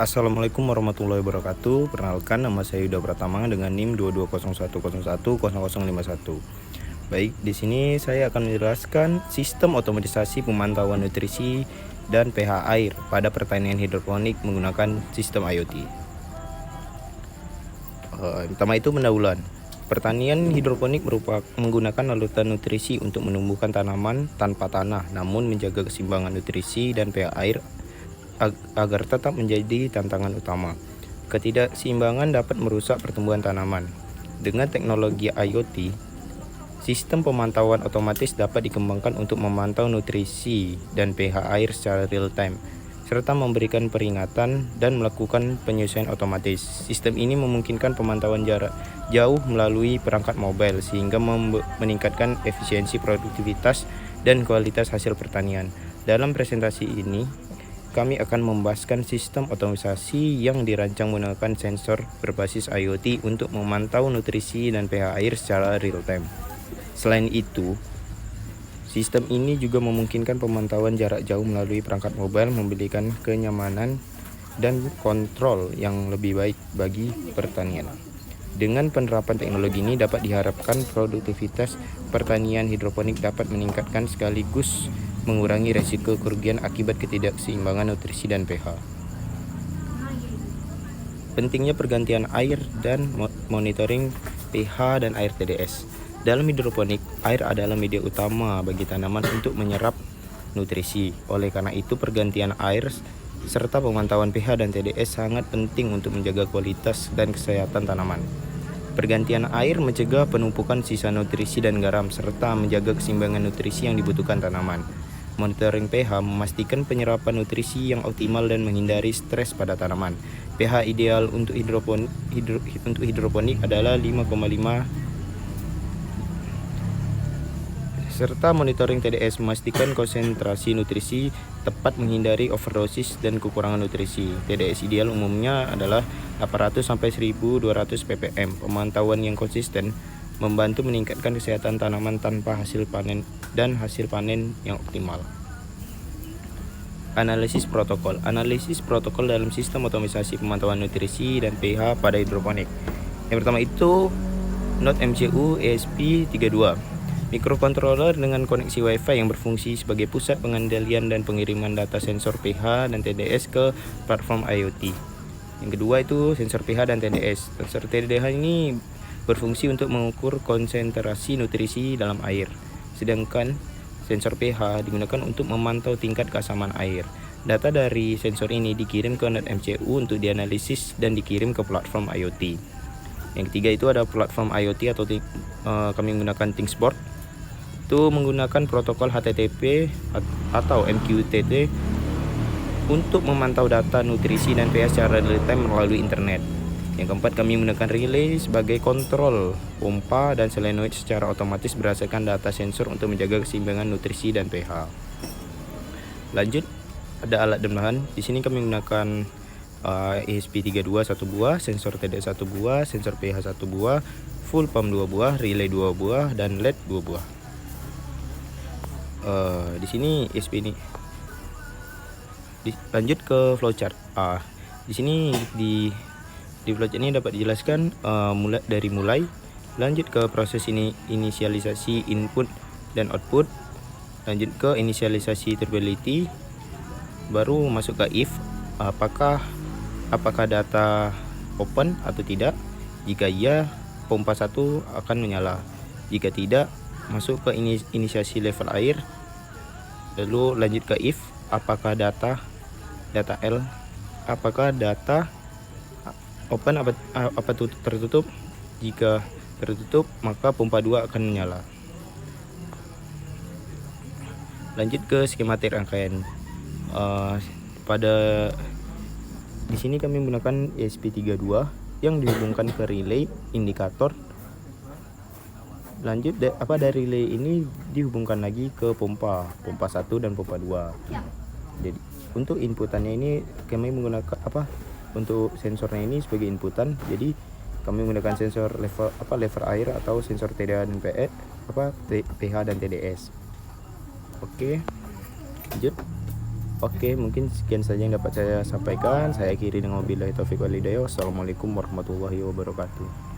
Assalamualaikum warahmatullahi wabarakatuh. Perkenalkan, nama saya Yuda Pratama dengan NIM 2201010051. Baik, di sini saya akan menjelaskan sistem otomatisasi pemantauan nutrisi dan pH air pada pertanian hidroponik menggunakan sistem IoT. Pertama itu pendahuluan. Pertanian hidroponik menggunakan larutan nutrisi untuk menumbuhkan tanaman tanpa tanah, namun menjaga keseimbangan nutrisi dan pH air agar tetap menjadi tantangan utama. Ketidakseimbangan dapat merusak pertumbuhan tanaman. Dengan teknologi IoT, sistem pemantauan otomatis dapat dikembangkan untuk memantau nutrisi dan pH air secara real time, serta memberikan peringatan dan melakukan penyesuaian otomatis. Sistem ini memungkinkan pemantauan jarak jauh melalui perangkat mobile, sehingga meningkatkan efisiensi, produktivitas, dan kualitas hasil pertanian. Dalam presentasi ini, kami akan membahaskan sistem otomatisasi yang dirancang menggunakan sensor berbasis IoT untuk memantau nutrisi dan pH air secara real time. Selain itu, sistem ini juga memungkinkan pemantauan jarak jauh melalui perangkat mobile, memberikan kenyamanan dan kontrol yang lebih baik bagi pertanian. Dengan penerapan teknologi ini dapat diharapkan produktivitas pertanian hidroponik dapat meningkatkan sekaligus mengurangi resiko kerugian akibat ketidakseimbangan nutrisi dan pH. Pentingnya pergantian air dan monitoring pH dan air TDS. Dalam hidroponik, air adalah media utama bagi tanaman untuk menyerap nutrisi. Oleh karena itu, pergantian air serta pemantauan pH dan TDS sangat penting untuk menjaga kualitas dan kesehatan tanaman. Pergantian air mencegah penumpukan sisa nutrisi dan garam, serta menjaga keseimbangan nutrisi yang dibutuhkan tanaman. Monitoring pH memastikan penyerapan nutrisi yang optimal dan menghindari stres pada tanaman. pH ideal untuk hidroponik adalah 5,5, serta monitoring TDS memastikan konsentrasi nutrisi tepat, menghindari overdosis dan kekurangan nutrisi. TDS ideal umumnya adalah 800 sampai 1200 ppm. Pemantauan yang konsisten membantu meningkatkan kesehatan tanaman tanpa hasil panen yang optimal. Analisis protokol. Analisis protokol dalam sistem otomatisasi pemantauan nutrisi dan pH pada hidroponik. Yang pertama itu Node MCU ESP32, mikrokontroler dengan koneksi Wi-Fi yang berfungsi sebagai pusat pengendalian dan pengiriman data sensor pH dan TDS ke platform IoT. Yang kedua itu sensor pH dan TDS. Sensor TDS ini berfungsi untuk mengukur konsentrasi nutrisi dalam air, sedangkan sensor pH digunakan untuk memantau tingkat keasaman air. Data dari sensor ini dikirim ke Node MCU untuk dianalisis dan dikirim ke platform IoT. Yang ketiga itu ada platform IoT atau kami menggunakan ThinkSport. Itu menggunakan protokol HTTP atau MQTT untuk memantau data nutrisi dan pH secara real time melalui internet. Yang keempat, kami menggunakan relay sebagai kontrol pompa dan solenoid secara otomatis berdasarkan data sensor untuk menjaga keseimbangan nutrisi dan pH. Lanjut, ada alat dan bahan. Di sini kami menggunakan ESP32 1 buah, sensor TDS 1 buah, sensor pH 1 buah, full pump 2 buah, relay 2 buah, dan LED 2 buah. Di sini ESP ini. Lanjut ke flowchart. Di sini di flowchart ini dapat dijelaskan mulai lanjut ke proses ini, inisialisasi input dan output, lanjut ke inisialisasi turbulity, baru masuk ke if, apakah data open atau tidak. Jika iya, pompa 1 akan menyala. Jika tidak, masuk ke inisiasi level air, lalu lanjut ke if, apakah data L, apakah data open apa tertutup. Jika tertutup, maka pompa 2 akan menyala. Lanjut ke skematik rangkaian. Di sini kami menggunakan ESP32 yang dihubungkan ke relay indikator. Lanjut dari relay ini dihubungkan lagi ke pompa 1 dan pompa 2. Jadi untuk inputannya ini kami menggunakan untuk sensornya ini sebagai inputan. Jadi kami menggunakan sensor level air atau sensor pH dan TDS. Oke, lanjut. Oke, mungkin sekian saja yang dapat saya sampaikan. Saya akhiri dengan wabillahi taufiq wal hidayah. Wassalamualaikum warahmatullahi wabarakatuh.